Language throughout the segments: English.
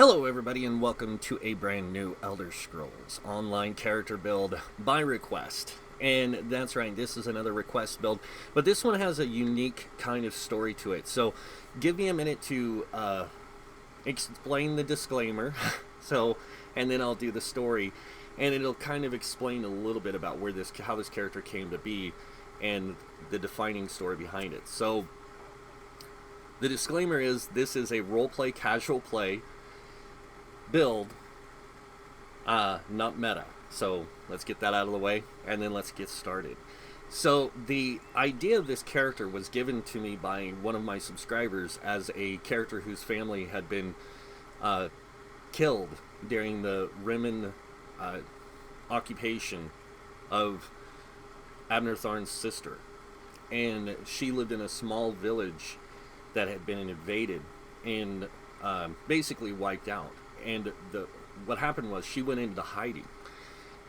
Hello everybody and welcome to a brand new Elder Scrolls online character build by request. And that's right, this is another request build, but this one has a unique kind of story to it. So give me a minute to explain the disclaimer, and then I'll do the story, and it'll kind of explain a little bit about how this character came to be and the defining story behind it. So the disclaimer is this is a roleplay, casual play build, not meta. So let's get that out of the way and then let's get started. So the idea of this character was given to me by one of my subscribers as a character whose family had been killed during the Remen occupation of Abner Tharn's sister, and she lived in a small village that had been invaded and basically wiped out. And what happened was she went into hiding,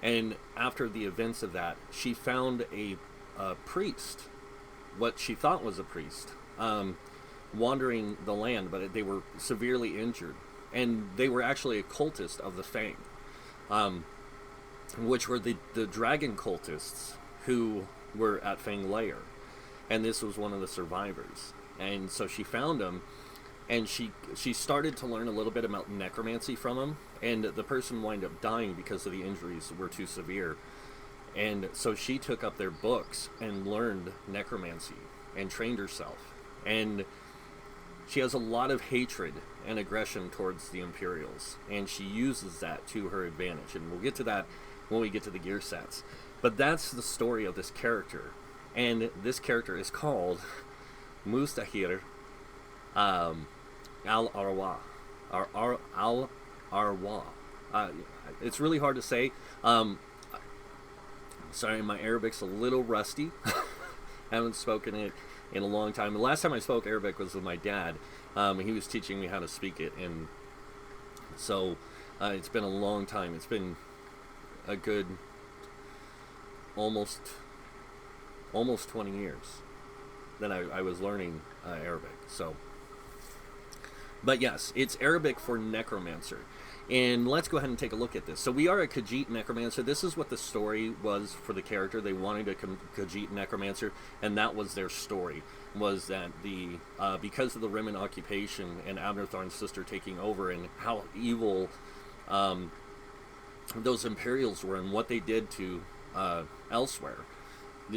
and after the events of that, she found a priest, what she thought was a priest, wandering the land, but they were severely injured, and they were actually a cultist of the Fang, which were the dragon cultists who were at Fang Lair, and this was one of the survivors. And so she found him, and she started to learn a little bit about necromancy from him, and the person wound up dying because of the injuries were too severe. And so she took up their books and learned necromancy and trained herself. And she has a lot of hatred and aggression towards the Imperials, and she uses that to her advantage. And we'll get to that when we get to the gear sets. But that's the story of this character. And this character is called Mustahdir Al'arwah. Al'arwah. It's really hard to say. Sorry, my Arabic's a little rusty. Haven't spoken it in a long time. The last time I spoke Arabic was with my dad. He was teaching me how to speak it, and so it's been a long time. It's been a good almost 20 years that I was learning Arabic. So, but yes, it's Arabic for necromancer. And let's go ahead and take a look at this. So we are a Khajiit necromancer. This is what the story was for the character. They wanted a Khajiit necromancer, and that was their story, was that because of the Remen occupation and Abner Tharn's sister taking over, and how evil those Imperials were and what they did to Elsweyr,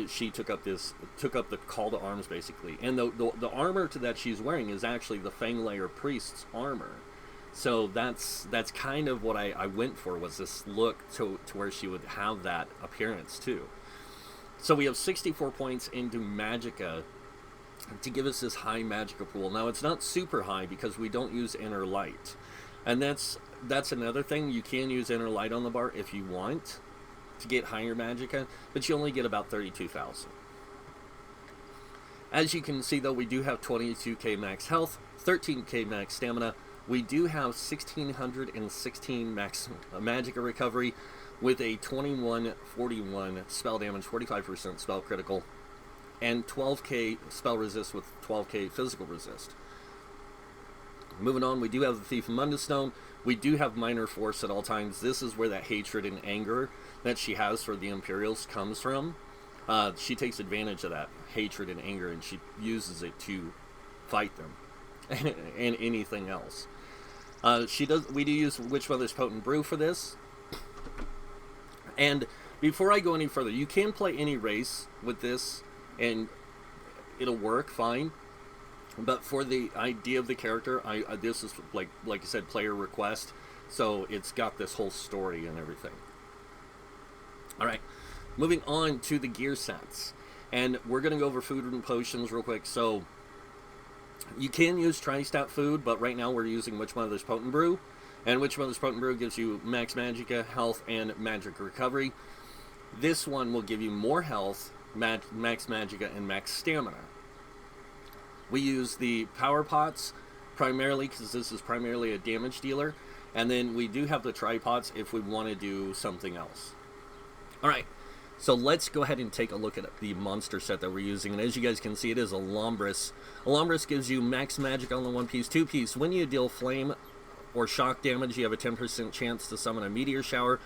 she took up the call to arms, basically. And the armor that she's wearing is actually the Fang Lair priest's armor. So that's kind of what I went for, was this look to where she would have that appearance too. So we have 64 points into Magicka to give us this high Magicka pool. Now it's not super high because we don't use Inner Light. And that's another thing. You can use Inner Light on the bar if you want to get higher Magicka, but you only get about 32,000. As you can see, though, we do have 22k max health, 13k max stamina. We do have 1616 max Magicka recovery with a 2141 spell damage, 45% spell critical, and 12k spell resist with 12k physical resist. Moving on, we do have the Thief Mundus Stone. We do have minor force at all times. This is where that hatred and anger that she has for the Imperials comes from. She takes advantage of that hatred and anger, and she uses it to fight them and anything else. We do use Witchmother's Potent Brew for this. And before I go any further, you can play any race with this, and it'll work fine. But for the idea of the character, this is like I said, player request, so it's got this whole story and everything. All right, moving on to the gear sets, and we're gonna go over food and potions real quick. So you can use Tri-Stat food, but right now we're using Witchmother's Potent Brew, and Witchmother's Potent Brew gives you max Magicka, health, and magic recovery. This one will give you more health, max Magicka, and max stamina. We use the power pots primarily because this is primarily a damage dealer, and then we do have the tripods if we want to do something else. Alright, so let's go ahead and take a look at the monster set that we're using, and as you guys can see, it is a Alhambris. Alhambris gives you max magic on the 1-piece, 2-piece. When you deal flame or shock damage, you have a 10% chance to summon a meteor shower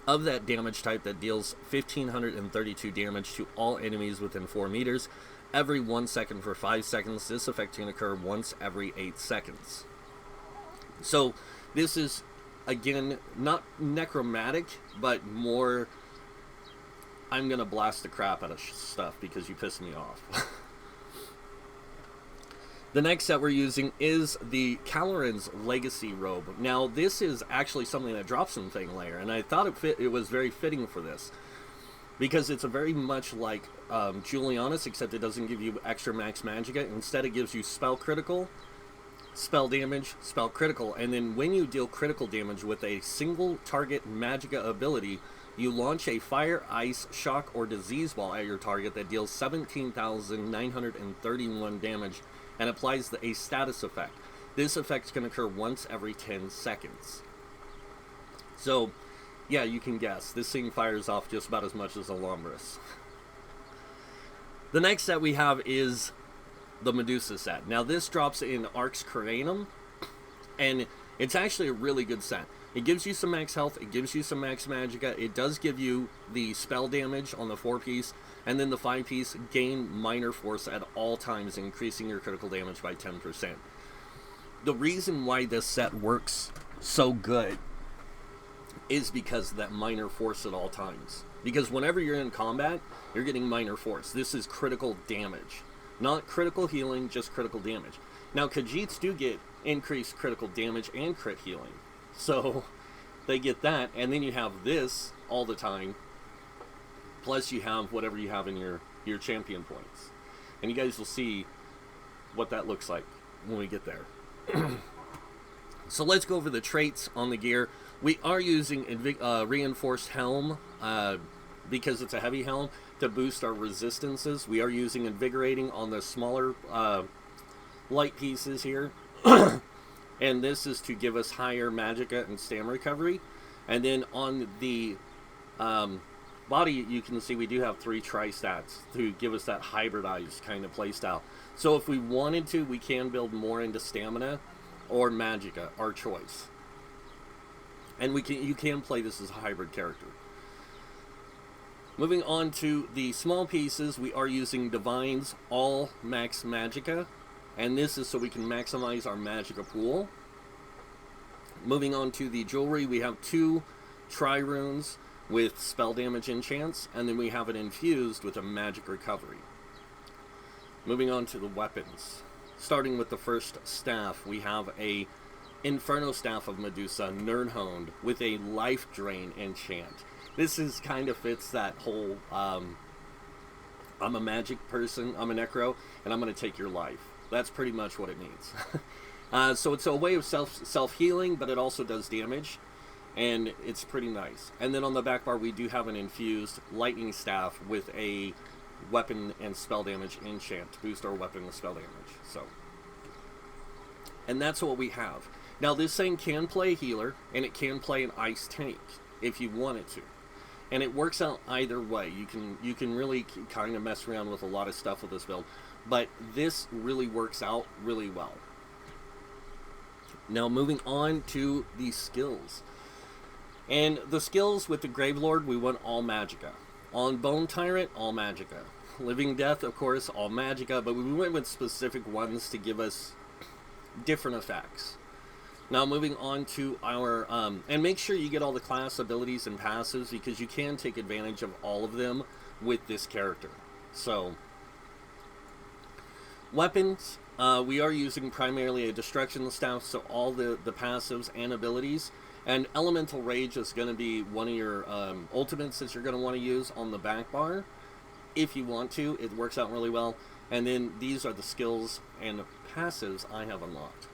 of that damage type that deals 1,532 damage to all enemies within 4 meters every 1 second for 5 seconds. This effect can occur once every 8 seconds. So this is, again, not necromantic, but more, I'm going to blast the crap out of stuff because you pissed me off. The next set we're using is the Caloran's Legacy Robe. Now, this is actually something that drops in Thing Layer, and I thought it was very fitting for this, because it's a very much like Julianus, except it doesn't give you extra max magicka. Instead, it gives you spell critical, spell damage, spell critical, and then when you deal critical damage with a single target magicka ability, you launch a fire, ice, shock, or disease ball at your target that deals 17,931 damage and applies a status effect. This effect can occur once every 10 seconds. So, yeah, you can guess. This thing fires off just about as much as a Lombris. The next set we have is the Medusa set. Now, this drops in Arx Coranum, and it's actually a really good set. It gives you some max health, it gives you some max magicka, it does give you the spell damage on the 4-piece, and then the 5-piece gain minor force at all times, increasing your critical damage by 10%. The reason why this set works so good is because of that minor force at all times. Because whenever you're in combat, you're getting minor force. This is critical damage. Not critical healing, just critical damage. Now, Khajiits do get increased critical damage and crit healing. So, they get that, and then you have this all the time. Plus, you have whatever you have in your champion points. And you guys will see what that looks like when we get there. So, let's go over the traits on the gear. We are using Reinforced Helm, because it's a heavy helm, to boost our resistances. We are using Invigorating on the smaller light pieces here. And this is to give us higher magicka and stam recovery. And then on the body, you can see we do have 3 tri-stats to give us that hybridized kind of playstyle. So if we wanted to, we can build more into stamina or magicka, our choice. And you can play this as a hybrid character. Moving on to the small pieces, we are using Divine's all max magicka. And this is so we can maximize our magicka pool. Moving on to the jewelry, we have 2 tri-runes with spell damage enchants, and then we have it infused with a magic recovery. Moving on to the weapons. Starting with the first staff, we have a Inferno Staff of Medusa, Nerdhoned, with a life drain enchant. This is kind of fits that whole, I'm a magic person, I'm a necro, and I'm going to take your life. That's pretty much what it means. So it's a way of self-healing, but it also does damage, and it's pretty nice. And then on the back bar, we do have an infused lightning staff with a weapon and spell damage enchant to boost our weapon and spell damage. So, and that's what we have. Now, this thing can play healer, and it can play an ice tank if you wanted to. And it works out either way. You can really kind of mess around with a lot of stuff with this build. But this really works out really well. Now moving on to the skills. And the skills with the Gravelord, we went all magicka. On Bone Tyrant, all magicka. Living Death, of course, all magicka. But we went with specific ones to give us different effects. Now moving on to our, and make sure you get all the class abilities and passives, because you can take advantage of all of them with this character. So, weapons, we are using primarily a Destruction Staff, so all the passives and abilities. And Elemental Rage is going to be one of your ultimates that you're going to want to use on the back bar. If you want to, it works out really well. And then these are the skills and passives I have unlocked.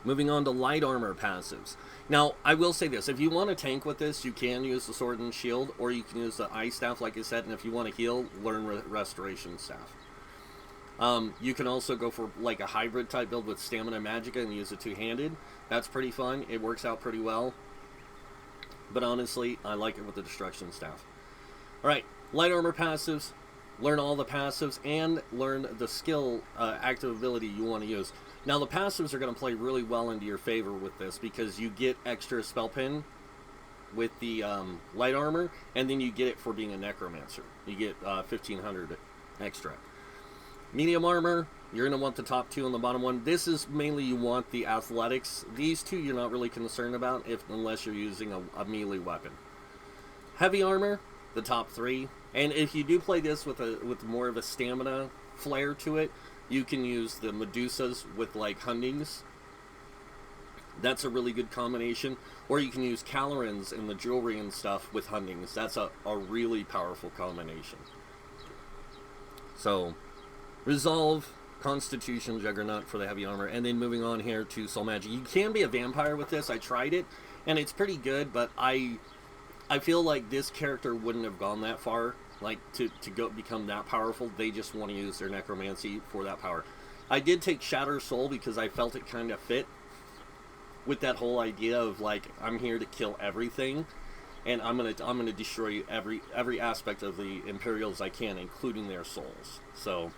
Moving on to light armor passives. Now, I will say this. If you want to tank with this, you can use the sword and shield, or you can use the ice staff, like I said. And if you want to heal, learn restoration staff. You can also go for like a hybrid type build with stamina magicka and use it two-handed. That's pretty fun. It works out pretty well. But honestly, I like it with the destruction staff. Alright, light armor passives. learn all the passives, and learn the skill active ability you want to use. Now the passives are going to play really well into your favor with this, because you get extra spell pin with the light armor, and then you get it for being a necromancer. You get 1500 extra. Medium armor, you're going to want the top two and the bottom one. This is mainly you want the athletics. These two you're not really concerned about unless you're using a melee weapon. Heavy armor, the top three. And if you do play this with more of a stamina flair to it, you can use the Medusas with like Hundings. That's a really good combination. Or you can use Calorins and the jewelry and stuff with Hundings. That's a really powerful combination. So, Resolve, Constitution, Juggernaut for the heavy armor, and then moving on here to Soul Magic. You can be a vampire with this. I tried it, and it's pretty good, but I feel like this character wouldn't have gone that far, like to go become that powerful. They just want to use their necromancy for that power. I did take Shatter Soul because I felt it kind of fit with that whole idea of like, I'm here to kill everything, and I'm gonna destroy every aspect of the Imperials I can, including their souls. So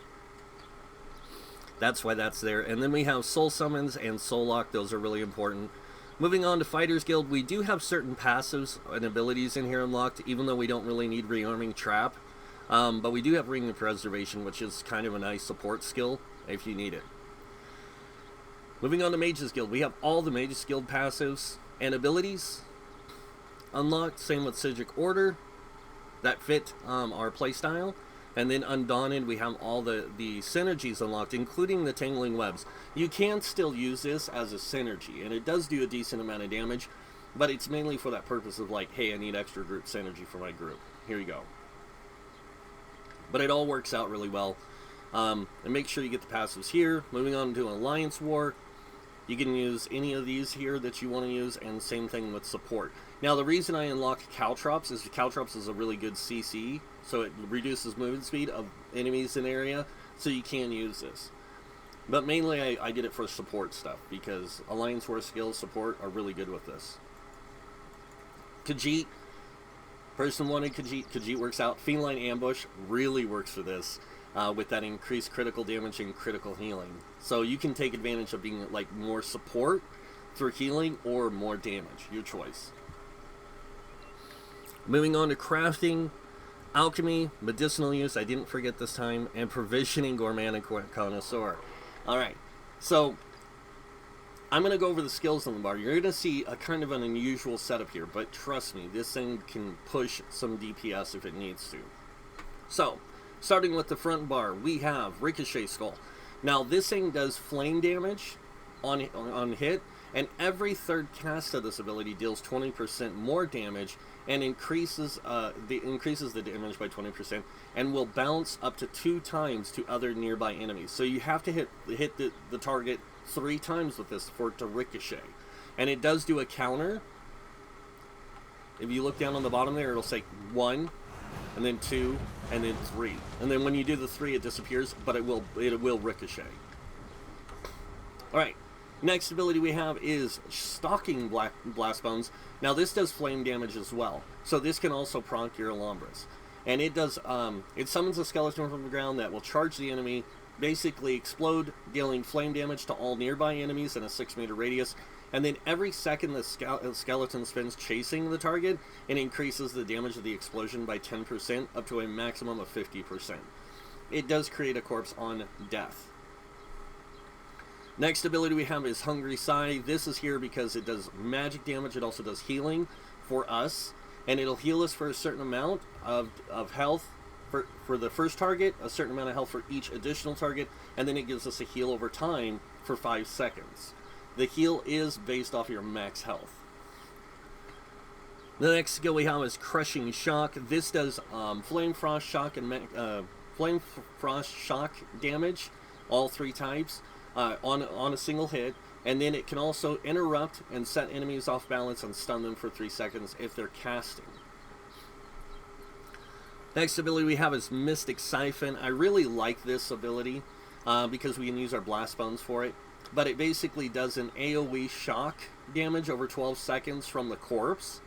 that's why that's there. And then we have Soul Summons and Soul Lock. Those are really important. Moving on to Fighters Guild, we do have certain passives and abilities in here unlocked, even though we don't really need Rearming Trap. But we do have Ring of Preservation, which is kind of a nice support skill if you need it. Moving on to Mages Guild, we have all the Mages Guild passives and abilities unlocked. Same with Sigic Order that fit our playstyle. And then Undaunted, we have all the synergies unlocked, including the Tangling Webs. You can still use this as a synergy, and it does do a decent amount of damage, but it's mainly for that purpose of like, hey, I need extra group synergy for my group. Here you go. But it all works out really well. And make sure you get the passives here. Moving on to Alliance War, you can use any of these here that you want to use, and same thing with support. Now, the reason I unlocked Caltrops is Caltrops is a really good CC, so it reduces movement speed of enemies in area, so you can use this. But mainly I did it for support stuff, because Alliance War skills support are really good with this. Khajiit, person wanted Khajiit. Khajiit works out. Feline Ambush really works for this, with that increased critical damage and critical healing. So you can take advantage of being like more support for healing or more damage, your choice. Moving on to crafting, alchemy, medicinal use, I didn't forget this time, and provisioning, gourmet, and connoisseur. Alright, so I'm going to go over the skills on the bar. You're going to see a kind of an unusual setup here, but trust me, this thing can push some DPS if it needs to. So, starting with the front bar, we have Ricochet Skull. Now, this thing does flame damage on hit, and every third cast of this ability deals 20% more damage and increases the damage by 20%, and will bounce up to 2 times to other nearby enemies. So you have to hit the target 3 times with this for it to ricochet. And it does do a counter. If you look down on the bottom there, it'll say 1, and then 2, and then 3. And then when you do the 3, it disappears, but it will ricochet. Alright. Next ability we have is Stalking Blast Bones. Now this does flame damage as well, so this can also proc your Alhambras. And it does, it summons a skeleton from the ground that will charge the enemy, basically explode, dealing flame damage to all nearby enemies in a 6-meter radius. And then every second the skeleton spins chasing the target, it increases the damage of the explosion by 10%, up to a maximum of 50%. It does create a corpse on death. Next ability we have is Hungry Sigh. This is here because it does magic damage. It also does healing for us, and it'll heal us for a certain amount of health for the first target, a certain amount of health for each additional target, and then it gives us a heal over time for 5 seconds. The heal is based off your max health. The next skill we have is Crushing Shock. This does Flame Frost Shock and Flame Frost Shock damage, all 3 types. On a single hit, and then it can also interrupt and set enemies off balance and stun them for 3 seconds if they're casting. Next ability we have is Mystic Siphon. I really like this ability because we can use our Blast Bones for it, but it basically does an AoE shock damage over 12 seconds from the corpse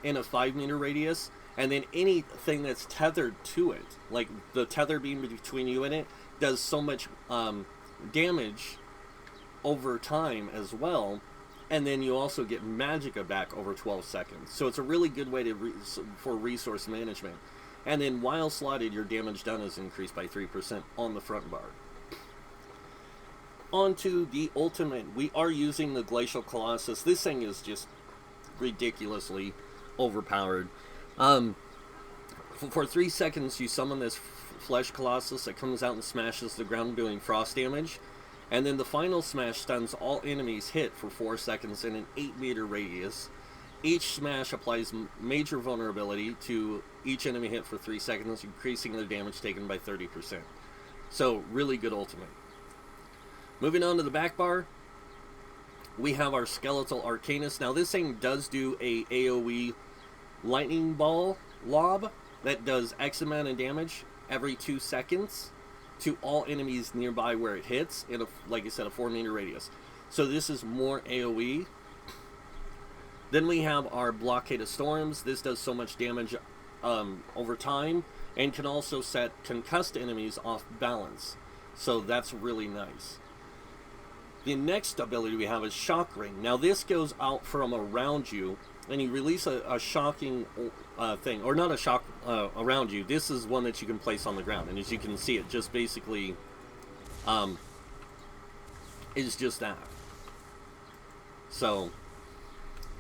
in a 5-meter radius, And then anything that's tethered to it, like the tether beam between you and it, does so much damage over time as well. And then you also get magicka back over 12 seconds. So it's a really good way for resource management. And then while slotted, your damage done is increased by 3% on the front bar. On to the ultimate. We are using the Glacial Colossus. This thing is just ridiculously overpowered. For 3 seconds, you summon this Flesh Colossus that comes out and smashes the ground doing frost damage. And then the final smash stuns all enemies hit for 4 seconds in an 8-meter radius. Each smash applies major vulnerability to each enemy hit for 3 seconds, increasing their damage taken by 30%. So, really good ultimate. Moving on to the back bar, we have our Skeletal Arcanist. Now, this thing does do a AoE lightning ball lob that does X amount of damage every 2 seconds to all enemies nearby where it hits in, like I said, a 4-meter radius. So this is more AoE. Then we have our Blockade of Storms. This does so much damage over time and can also set concussed enemies off balance. So that's really nice. The next ability we have is Shock Ring. Now this goes out from around you, and you release a shocking thing, or not a shock around you. This is one that you can place on the ground, and as you can see, it just basically is just that. So,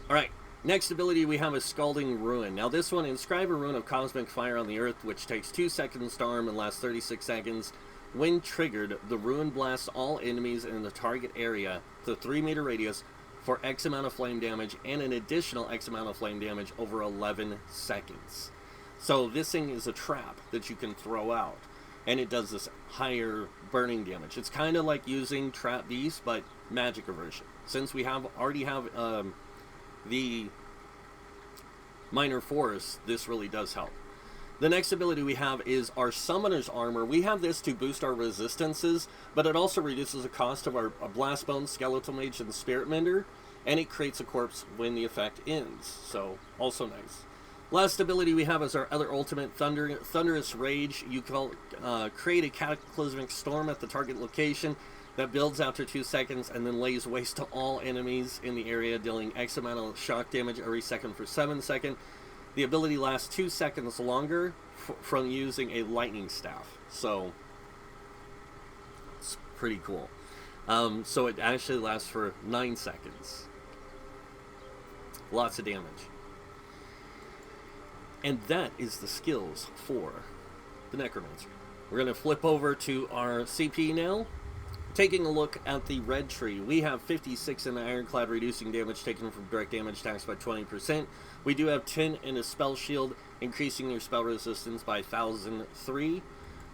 alright, next ability we have is Scalding Ruin. Now this one, inscribe a rune of cosmic fire on the earth, which takes 2 seconds to arm and lasts 36 seconds. When triggered, the rune blasts all enemies in the target area to 3-meter radius for X amount of flame damage and an additional X amount of flame damage over 11 seconds. So this thing is a trap that you can throw out, and it does this higher burning damage. It's kind of like using Trap Beast, but magic version. Since we already have the Minor Forest, this really does help. The next ability we have is our Summoner's Armor. We have this to boost our resistances, but it also reduces the cost of our Blast Bone, Skeletal Mage, and Spirit Mender, and it creates a corpse when the effect ends. So, also nice. Last ability we have is our other ultimate, Thunderous Rage. You can create a cataclysmic storm at the target location that builds after 2 seconds and then lays waste to all enemies in the area, dealing X amount of shock damage every second for 7 seconds. The ability lasts 2 seconds longer from using a lightning staff. So, it's pretty cool. So it actually lasts for 9 seconds. Lots of damage. And that is the skills for the Necromancer. We're going to flip over to our CP now. Taking a look at the red tree, we have 56 in the Ironclad, reducing damage taken from direct damage attacks by 20%. We do have 10 in a Spell Shield, increasing your spell resistance by 1,003.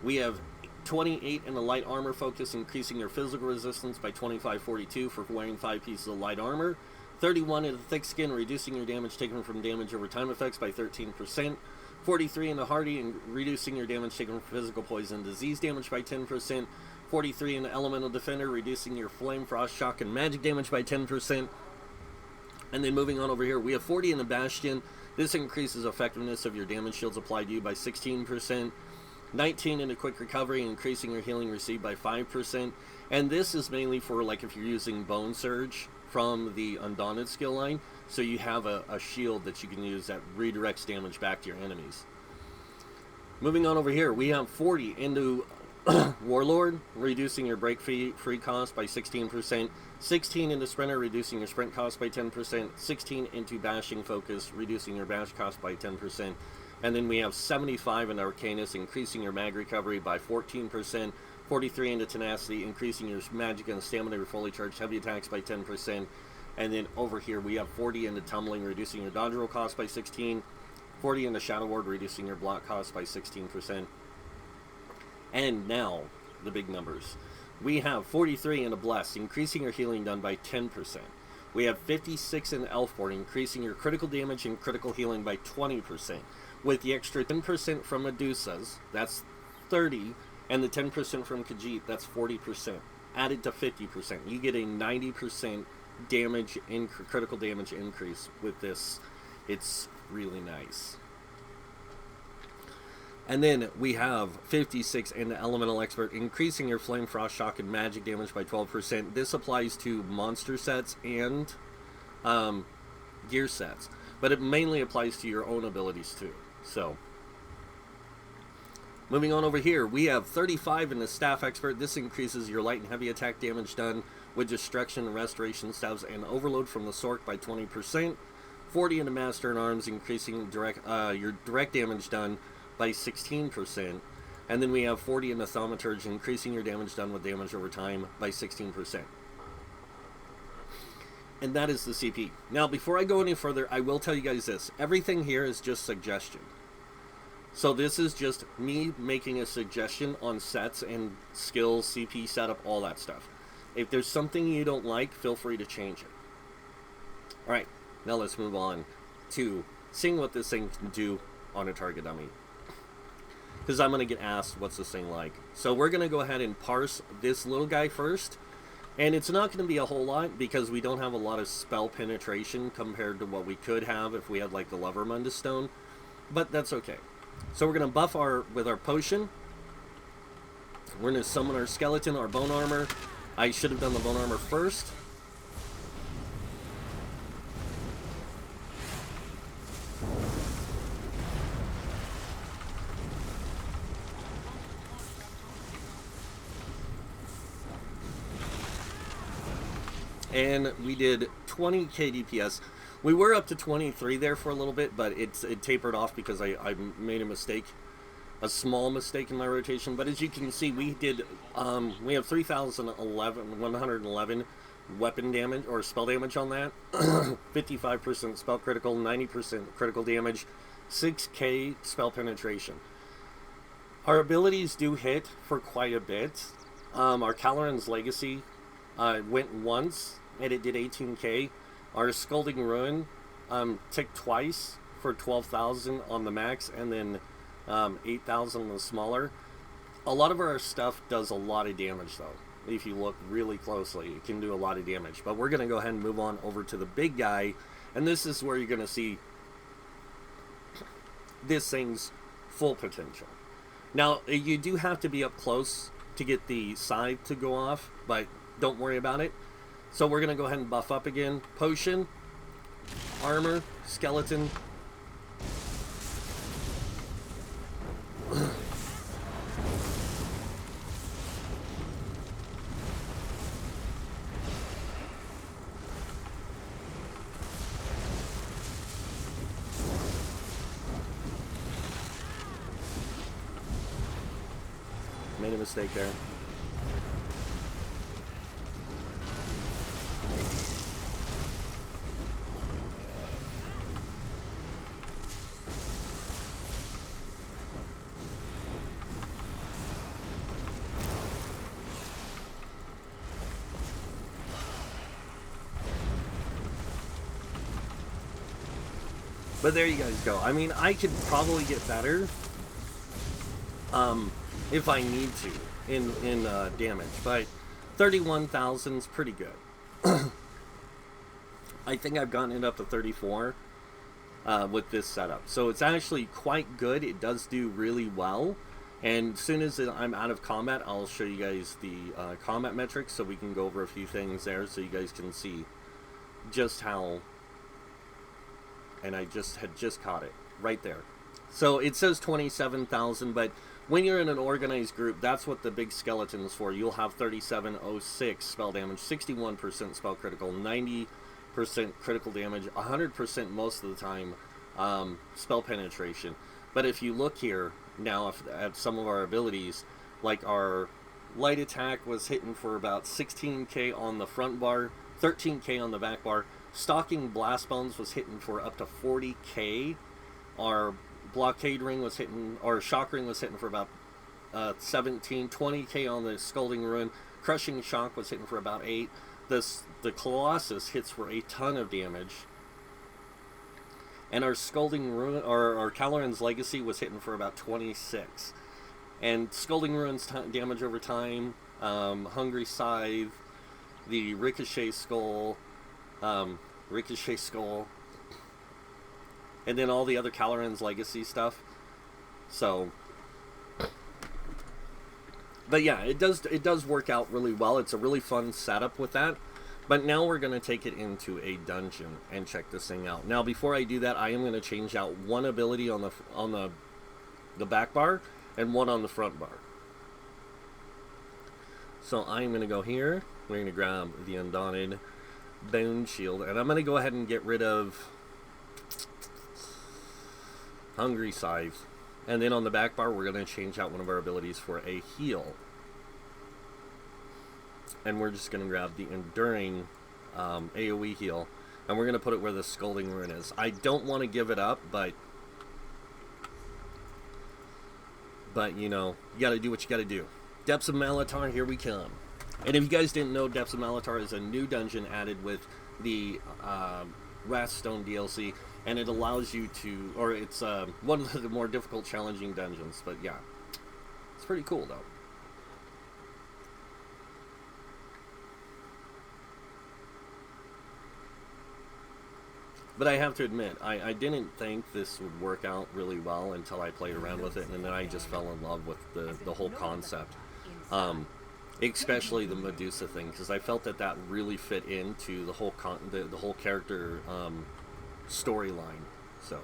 We have 28 in a Light Armor Focus, increasing your physical resistance by 2542 for wearing 5 pieces of light armor. 31 in a Thick Skin, reducing your damage taken from damage over time effects by 13%. 43 in a Hardy, and reducing your damage taken from physical poison and disease damage by 10%. 43 in the Elemental Defender, reducing your Flame, Frost, Shock, and Magic damage by 10%. And then moving on over here, we have 40 in the Bastion. This increases effectiveness of your damage shields applied to you by 16%. 19 in a Quick Recovery, increasing your healing received by 5%. And this is mainly for, like, if you're using Bone Surge from the Undaunted skill line, so you have a shield that you can use that redirects damage back to your enemies. Moving on over here, we have 40 into Warlord, reducing your break free cost by 16%. 16 into Sprinter, reducing your sprint cost by 10%. 16 into Bashing Focus, reducing your bash cost by 10%. And then we have 75 in Arcanist, increasing your mag recovery by 14%. 43 into Tenacity, increasing your magic and stamina for fully charged heavy attacks by 10%. And then over here we have 40 into Tumbling, reducing your dodge roll cost by 16. 40 into Shadow Ward, reducing your block cost by 16%. And now, the big numbers. We have 43 in a Bless, increasing your healing done by 10%. We have 56 in Elfborn, increasing your critical damage and critical healing by 20%. With the extra 10% from Medusa's, that's 30, and the 10% from Khajiit, that's 40%. Added to 50%. You get a 90% damage critical damage increase with this. It's really nice. And then we have 56 in the Elemental Expert, increasing your Flame, Frost, Shock, and Magic damage by 12%. This applies to monster sets and gear sets, but it mainly applies to your own abilities too. So, moving on over here, we have 35 in the Staff Expert. This increases your light and heavy attack damage done with Destruction, Restoration, Staves, and Overload from the Sork by 20%. 40 in the Master in Arms, increasing your direct damage done by 16%. And then we have 40 in the Thaumaturge, increasing your damage done with damage over time by 16%. And that is the CP. Now, before I go any further, I will tell you guys this. Everything here is just suggestion. So this is just me making a suggestion on sets and skills, CP setup, all that stuff. If there's something you don't like, feel free to change it. Alright, now let's move on to seeing what this thing can do on a target dummy. Because I'm going to get asked, what's this thing like? So we're going to go ahead and parse this little guy first. And it's not going to be a whole lot, because we don't have a lot of spell penetration compared to what we could have if we had like the Lovermunda Stone. But that's okay. So we're going to buff with our potion. We're going to summon our skeleton, our bone armor. I should have done the bone armor first. And we did 20k DPS. We were up to 23 there for a little bit, but it tapered off because I made a mistake, a small mistake in my rotation. But as you can see, we did we have 111 weapon damage or spell damage on that, 55% spell critical, 90% critical damage, 6k spell penetration. Our abilities do hit for quite a bit. Our Caloran's Legacy went once, and it did 18k. Our Scalding Ruin ticked twice for 12,000 on the max, and then 8,000 on the smaller. A lot of our stuff does a lot of damage, though. If you look really closely, it can do a lot of damage. But we're going to go ahead and move on over to the big guy, and this is where you're going to see this thing's full potential. Now, you do have to be up close to get the scythe to go off, but don't worry about it. So we're going to go ahead and buff up again. Potion, armor, skeleton. Made a mistake there. But there you guys go. I mean, I could probably get better if I need to in damage, but 31,000 is pretty good. I think I've gotten it up to 34 with this setup, so it's actually quite good. It does do really well, and as soon as I'm out of combat, I'll show you guys the combat metrics, so we can go over a few things there, so you guys can see just how. And I had just caught it right there. So it says 27,000, but when you're in an organized group, that's what the big skeleton is for. You'll have 3706 spell damage, 61% spell critical, 90% critical damage, 100% most of the time spell penetration. But if you look here now at some of our abilities, like our light attack was hitting for about 16k on the front bar, 13k on the back bar. Stalking Blast Bones was hitting for up to 40k. Our Blockade Ring was hitting, or Shock Ring was hitting for about 17, 20k on the Scalding Ruin. Crushing Shock was hitting for about 8. The Colossus hits for a ton of damage. And our Scalding Ruin, or our Caloran's Legacy was hitting for about 26. And Scalding Ruin's damage over time, Hungry Scythe, the Ricochet Skull, and then all the other Caloran's Legacy stuff. So But yeah, it does work out really well. It's a really fun setup with that. But now we're going to take it into a dungeon and check this thing out. Now, before I do that, I am going to change out one ability on the back bar and one on the front bar. So I'm going to go here. We're going to grab the Undaunted Bone Shield, and I'm going to go ahead and get rid of Hungry Scythe. And then on the back bar, we're going to change out one of our abilities for a heal. And we're just going to grab the Enduring AoE heal, and we're going to put it where the Scalding Ruin is. I don't want to give it up, but you know, you got to do what you got to do. Depths of Malatar, here we come. And if you guys didn't know, Depths of Malatar is a new dungeon added with the Wrathstone DLC, and it allows you to, or it's one of the more difficult, challenging dungeons. But yeah, it's pretty cool though. But I have to admit, I didn't think this would work out really well until I played around with it, and then I just fell in love with the whole concept. Especially the Medusa thing, because I felt that really fit into the whole the whole character storyline. So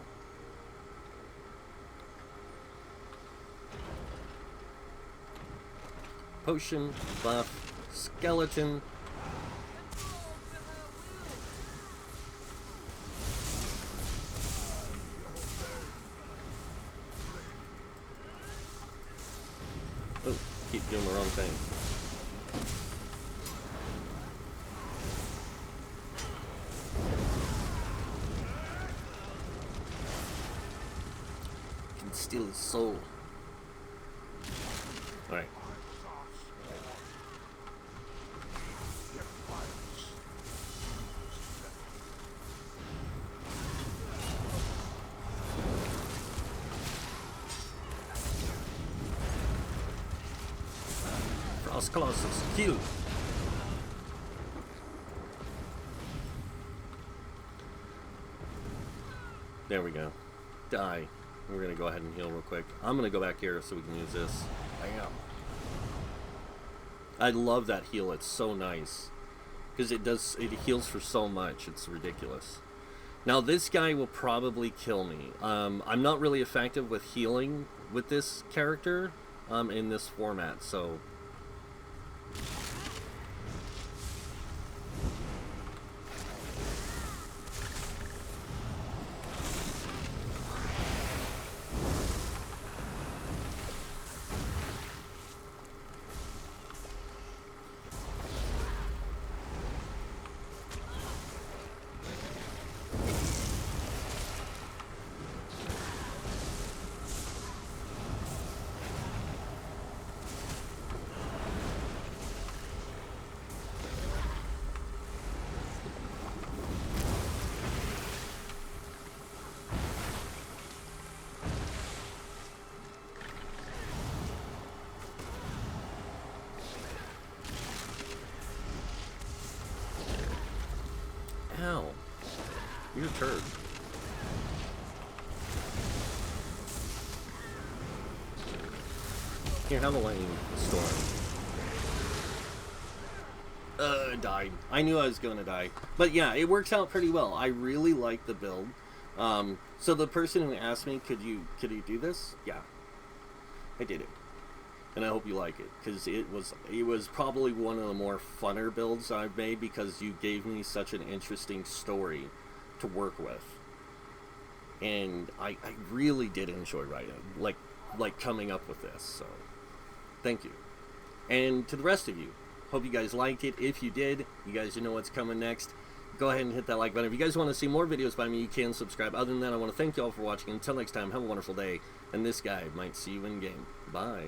potion, buff, skeleton. Oh, keep doing the wrong thing. Can steal his soul. Alright. Frost Colossus, kill! There we go. Die. We're gonna go ahead and heal real quick. I'm gonna go back here so we can use this. Bam. I love that heal. It's so nice because it heals for so much. It's ridiculous. Now this guy will probably kill me. I'm not really effective with healing with this character in this format, so. Ow. You're a turd. Here, have a lane, Storm. Died. I knew I was gonna die. But yeah, it works out pretty well. I really like the build. So the person who asked me, could you do this? Yeah. I did it. And I hope you like it, because it was probably one of the more funner builds I've made, because you gave me such an interesting story to work with, and I really did enjoy writing, like coming up with this. So thank you. And to the rest of you, hope you guys liked it. If you did, you guys know what's coming next. Go ahead and hit that like button. If you guys want to see more videos by me, you can subscribe. Other than that, I want to thank you all for watching. Until next time, have a wonderful day, and this guy might see you in game. Bye.